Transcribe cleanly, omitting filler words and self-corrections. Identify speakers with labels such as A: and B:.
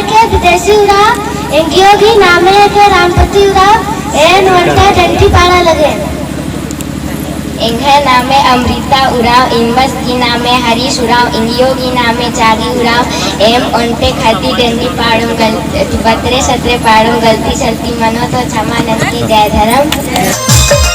A: के विदेशी उराव इंगियोगी नामे के रामपति उराव एन वंटा डंटी पाड़ा लगे
B: इंघे नामे अमृता उराव इनबस की नामे हरीश उराव इंगियोगी नामे चागी उराव एम ओंटे खती डंडी पाड़ू बतरे सतरे पाड़ू गलती चलती मनो तो क्षमा नंदी जय धर्म।